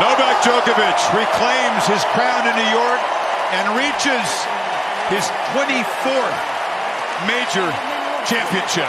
Novak Djokovic reclaims his crown in New York and reaches his 24th major championship.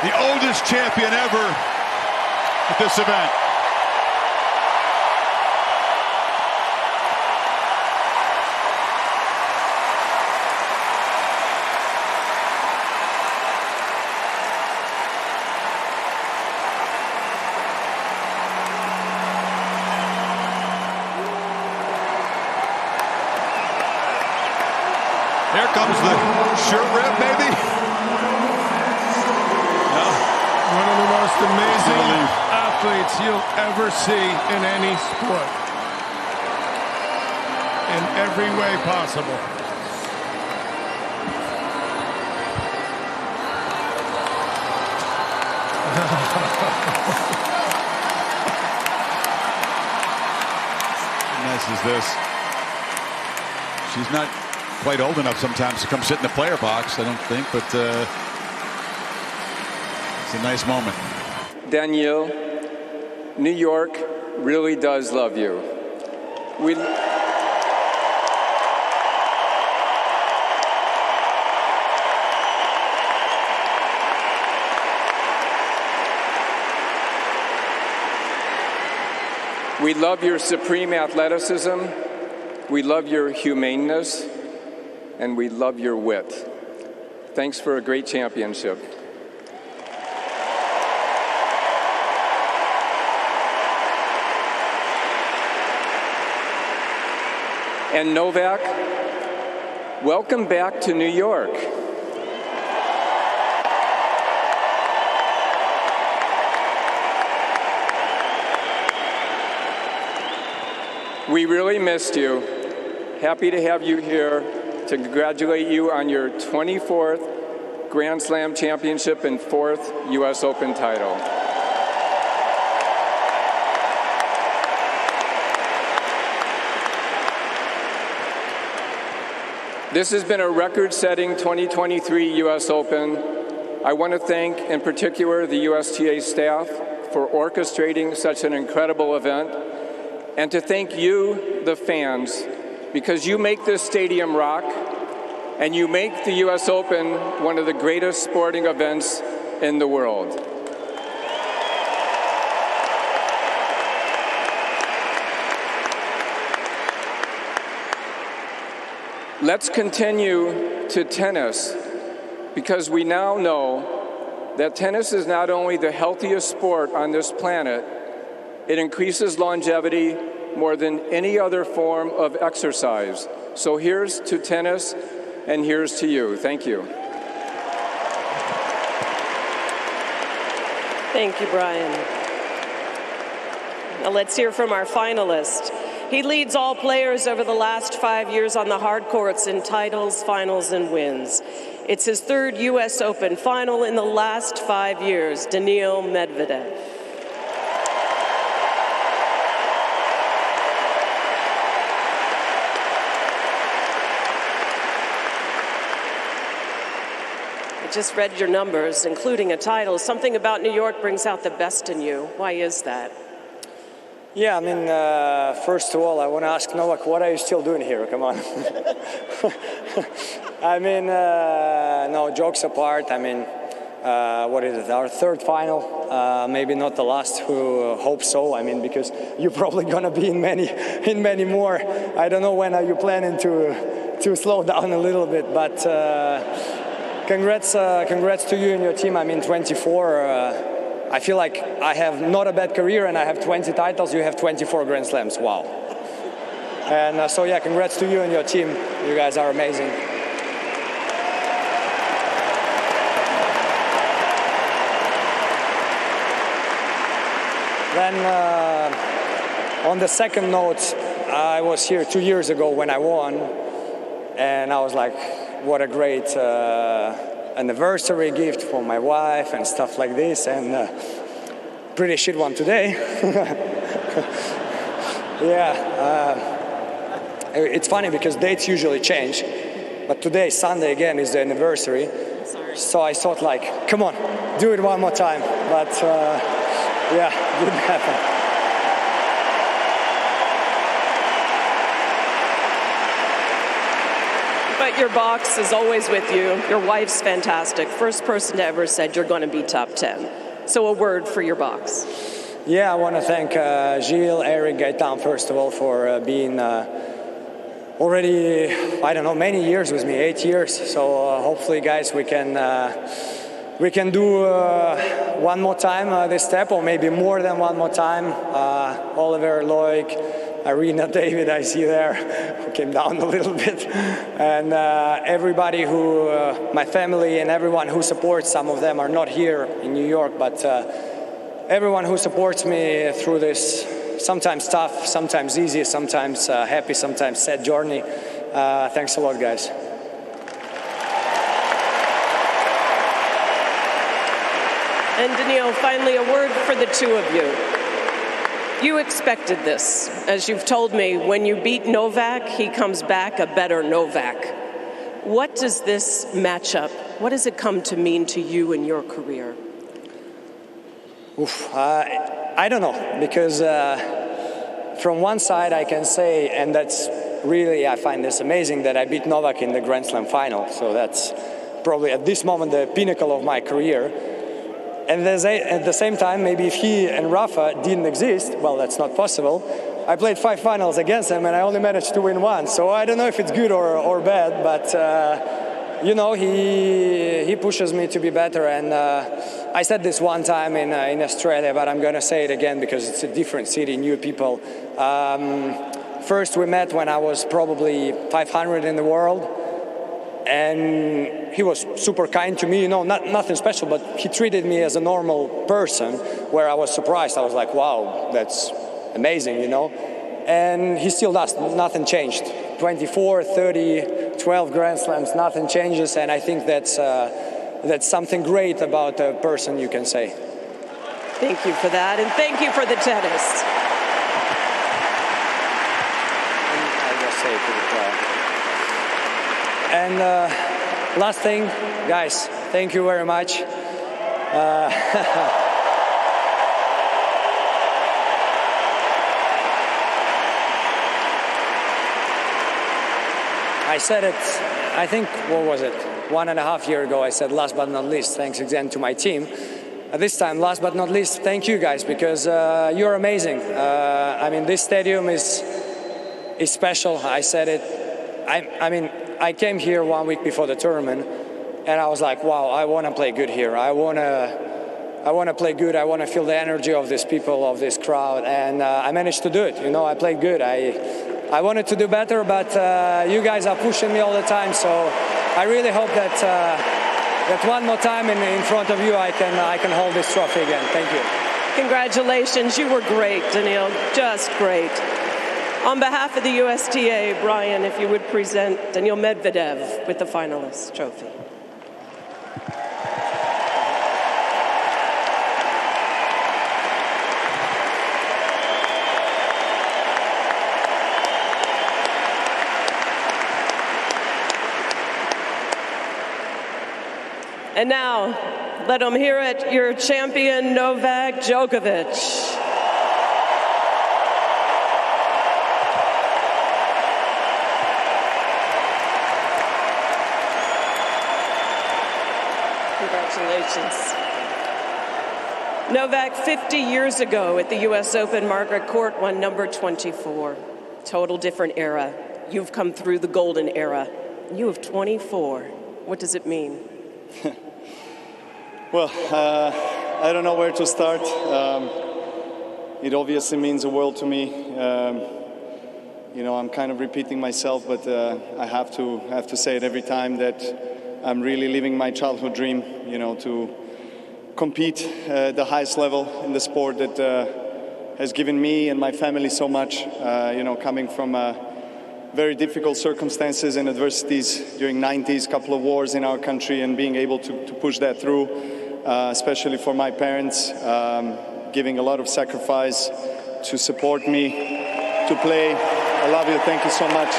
The oldest champion ever at this event. Here comes the shirt rip, maybe. One of the most amazing athletes you'll ever see in any sport. In every way possible. How nice is this? She's not quite old enough sometimes to come sit in the player box, I don't think, but it's a nice moment. Daniil, New York really does love you. We love your supreme athleticism, we love your humaneness, and we love your wit. Thanks for a great championship. And Novak, welcome back to New York. We really missed you. Happy to have you here to congratulate you on your 24th Grand Slam championship and 4th U.S. Open title. This has been a record-setting 2023 U.S. Open. I want to thank, in particular, the USTA staff for orchestrating such an incredible event, and to thank you, the fans, because you make this stadium rock, and you make the U.S. Open one of the greatest sporting events in the world. Let's continue to tennis, because we now know that tennis is not only the healthiest sport on this planet, it increases longevity more than any other form of exercise. So here's to tennis, and here's to you. Thank you. Thank you, Brian. Now let's hear from our finalist. He leads all players over the last 5 years on the hard courts in titles, finals, and wins. It's his 3rd U.S. Open final in the last 5 years, Daniil Medvedev. I just read your numbers, including a title. Something about New York brings out the best in you. Why is that? Yeah, I mean, first of all, I want to ask Novak, what are you still doing here? Come on. I mean, no, jokes apart, I mean, what is it, our 3rd final? Maybe not the last, who hope so, I mean, because you're probably going to be in many more. I don't know when are you planning to slow down a little bit, but congrats to you and your team. I mean, 24. I feel like I have not a bad career and I have 20 titles, you have 24 Grand Slams, wow. And so yeah, congrats to you and your team, you guys are amazing. Then on the second note, I was here 2 years ago when I won, and I was like, what a great anniversary gift for my wife and stuff like this, and pretty shit one today. Yeah, it's funny because dates usually change, but today, Sunday again, is the anniversary. So I thought, like, come on, do it one more time. But yeah, didn't happen. But your box is always with you. Your wife's fantastic. First person to ever said you're going to be top 10. So a word for your box. Yeah, I want to thank Gilles, Eric, Gaetan, first of all, for being already, I don't know, many years with me, 8 years. So hopefully, guys, we can do one more time this step, or maybe more than one more time. Oliver, Loic, Arena, David, I see there, who came down a little bit. And everybody who, my family and everyone who supports, some of them are not here in New York, but everyone who supports me through this sometimes tough, sometimes easy, sometimes happy, sometimes sad journey. Thanks a lot, guys. And Daniil, finally, a word for the two of you. You expected this. As you've told me, when you beat Novak, he comes back a better Novak. What does this matchup, what does it come to mean to you in your career? I don't know, because from one side I can say, and that's really, I find this amazing, that I beat Novak in the Grand Slam final. So that's probably at this moment the pinnacle of my career. And at the same time, maybe if he and Rafa didn't exist, well, that's not possible. I played 5 finals against him and I only managed to win 1. So I don't know if it's good or bad, but you know, he pushes me to be better. And I said this one time in Australia, but I'm going to say it again because it's a different city, new people. First we met when I was probably 500 in the world. And he was super kind to me, you know, nothing special, but he treated me as a normal person, where I was surprised. I was like, wow, that's amazing, you know. And he still does, nothing changed. 24, 30, 12 Grand Slams, nothing changes, and I think that's something great about a person, you can say. Thank you for that, and thank you for the tennis. And I just say to the crowd. And last thing, guys, thank you very much. I said it, I think, what was it, 1.5 years ago, I said last but not least, thanks again to my team. This time, last but not least, thank you guys, because you're amazing. I mean, this stadium is special. I said it, I mean, I came here 1 week before the tournament, and I was like, wow, I want to play good here. I want to play good. I want to feel the energy of these people, of this crowd, and I managed to do it. You know, I played good. I wanted to do better, but you guys are pushing me all the time. So I really hope that that one more time in front of you, I can hold this trophy again. Thank you. Congratulations. You were great, Daniil. Just great. On behalf of the USTA, Bryant, if you would present Daniil Medvedev with the finalist trophy. And now, let them hear it, your champion, Novak Djokovic. Congratulations. Novak, 50 years ago at the U.S. Open, Margaret Court won number 24. Total different era. You've come through the golden era. You have 24. What does it mean? Well, I don't know where to start. It obviously means the world to me. You know, I'm kind of repeating myself, but I have to say it every time that I'm really living my childhood dream, you know, to compete at the highest level in the sport that has given me and my family so much, you know, coming from very difficult circumstances and adversities during 90s, couple of wars in our country, and being able to push that through, especially for my parents, giving a lot of sacrifice to support me, to play. I love you, thank you so much.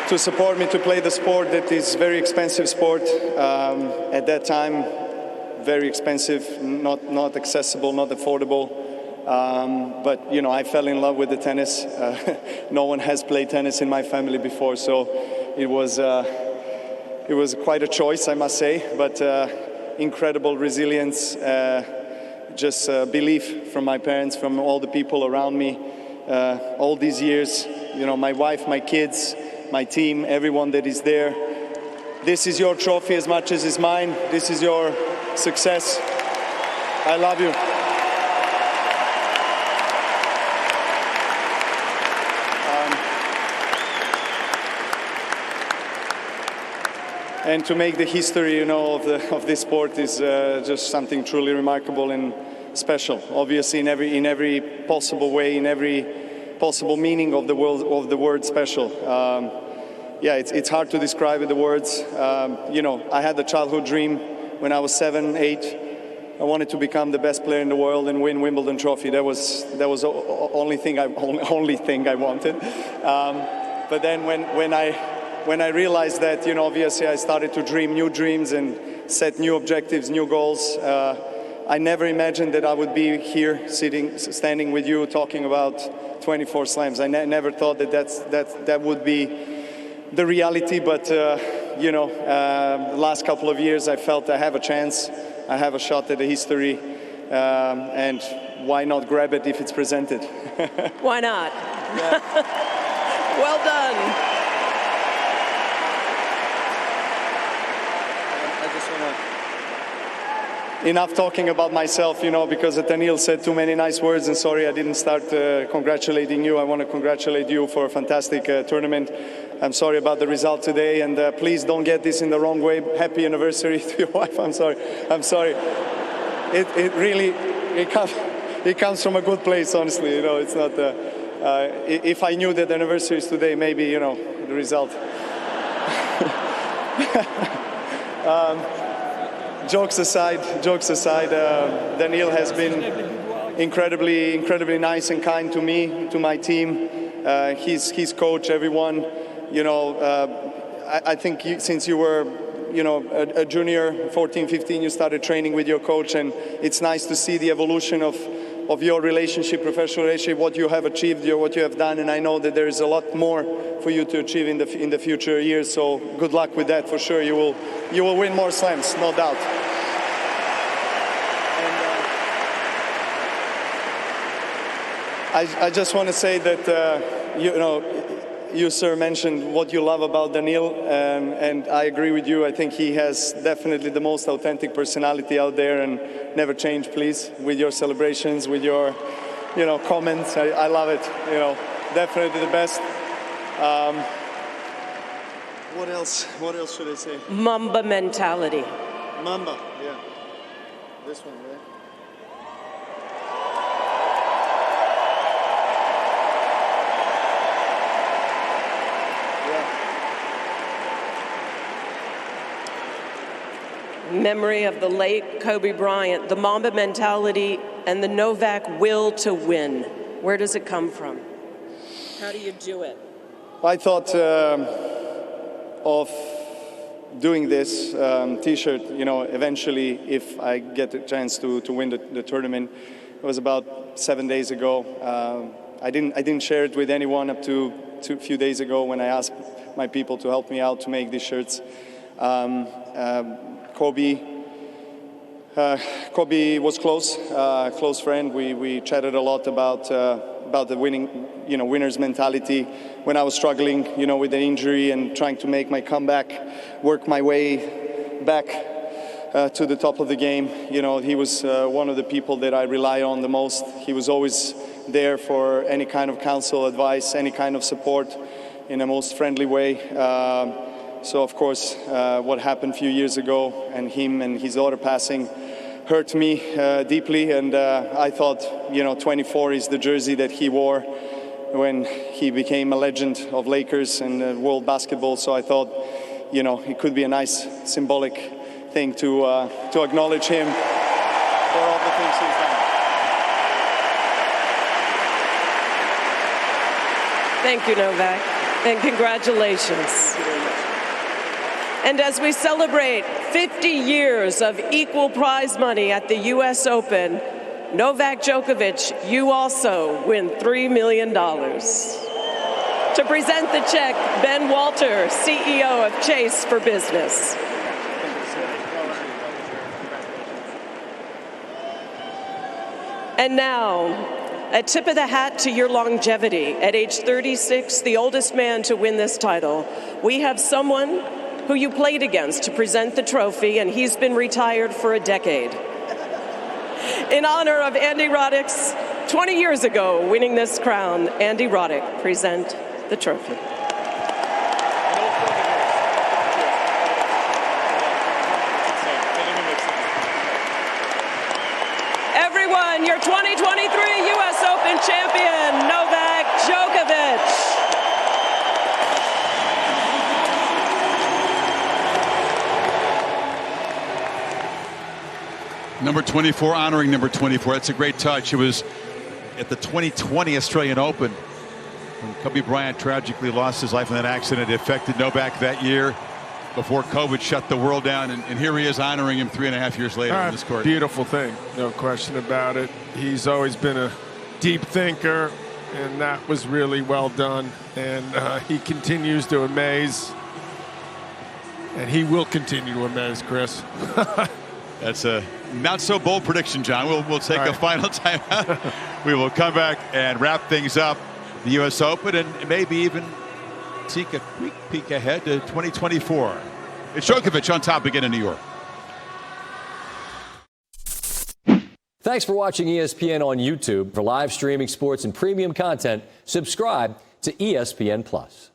to support me to play the sport that is very expensive sport. At that time, very expensive, not accessible, not affordable. But you know, I fell in love with the tennis. No one has played tennis in my family before, so it was quite a choice, I must say. But incredible resilience, just belief from my parents, from all the people around me, all these years. You know, my wife, my kids, my team, everyone that is there. This is your trophy as much as it's mine. This is your success. I love you. And to make the history, you know, of this sport is just something truly remarkable and special. Obviously, in every possible way, in every possible meaning of the word special. Yeah, it's hard to describe with the words. You know, I had a childhood dream when I was 7, 8. I wanted to become the best player in the world and win Wimbledon trophy. That was the only thing I wanted. But then when I realized that, you know, obviously I started to dream new dreams and set new objectives, new goals. I never imagined that I would be here, standing with you, talking about 24 slams. I never thought that would be the reality. But you know, the last couple of years, I felt I have a chance. I have a shot at the history, and why not grab it if it's presented? Why not? Yeah. Well done. Enough talking about myself, you know, because Daniil said too many nice words, and sorry I didn't start congratulating you. I want to congratulate you for a fantastic tournament. I'm sorry about the result today, and please don't get this in the wrong way. Happy anniversary to your wife. I'm sorry. It really comes from a good place, honestly. You know, it's not. If I knew that the anniversary is today, maybe, you know, the result. Jokes aside, Daniil has been incredibly nice and kind to me, to my team, his coach, everyone. You know, I think since you were, you know, a junior, 14, 15, you started training with your coach, and it's nice to see the evolution of your relationship, professional relationship, what you have achieved, what you have done, and I know that there is a lot more for you to achieve in the future years. So good luck with that, for sure. You will win more slams, no doubt. And I just want to say that you know, you, sir, mentioned what you love about Daniil, and I agree with you. I think he has definitely the most authentic personality out there, and never change, please, with your celebrations, with your, you know, comments. I love it. You know, definitely the best. What else should I say? Mamba mentality. Mamba, yeah. This one, right? Memory of the late Kobe Bryant, the Mamba mentality, and the Novak will to win. Where does it come from? How do you do it? I thought of doing this T-shirt, you know, eventually, if I get a chance to win the tournament. It was about 7 days ago. I didn't share it with anyone up to a few days ago when I asked my people to help me out to make these shirts. Kobe was close friend. We chatted a lot about the winner's mentality. When I was struggling, you know, with the injury and trying to make my comeback, work my way back to the top of the game. You know, he was one of the people that I rely on the most. He was always there for any kind of counsel, advice, any kind of support in a most friendly way. So, of course, what happened a few years ago, and him and his daughter passing, hurt me deeply. And I thought, you know, 24 is the jersey that he wore when he became a legend of Lakers and world basketball. So I thought, you know, it could be a nice symbolic thing to acknowledge him for all the things he's done. Thank you, Novak. And congratulations. And as we celebrate 50 years of equal prize money at the U.S. Open, Novak Djokovic, you also win $3 million. To present the check, Ben Walter, CEO of Chase for Business. And now, a tip of the hat to your longevity. At age 36, the oldest man to win this title, we have someone who you played against to present the trophy, and he's been retired for a decade. In honor of Andy Roddick's 20 years ago winning this crown, Andy Roddick, present the trophy. Everyone, your 2023 U.S. Open champion, Novak Djokovic. Number 24 honoring number 24. That's a great touch. It was at the 2020 Australian Open when Kobe Bryant tragically lost his life in that accident. It affected Novak that year before COVID shut the world down. And here he is honoring him 3.5 years later on this court. Beautiful thing. No question about it. He's always been a deep thinker, and that was really well done. And he continues to amaze. And he will continue to amaze, Chris. That's a not so bold prediction, John. We'll take a final timeout. We will come back and wrap things up. The U.S. Open, and maybe even take a quick peek ahead to 2024. It's Djokovic on top again in New York. Thanks for watching ESPN on YouTube. For live streaming sports and premium content, subscribe to ESPN+.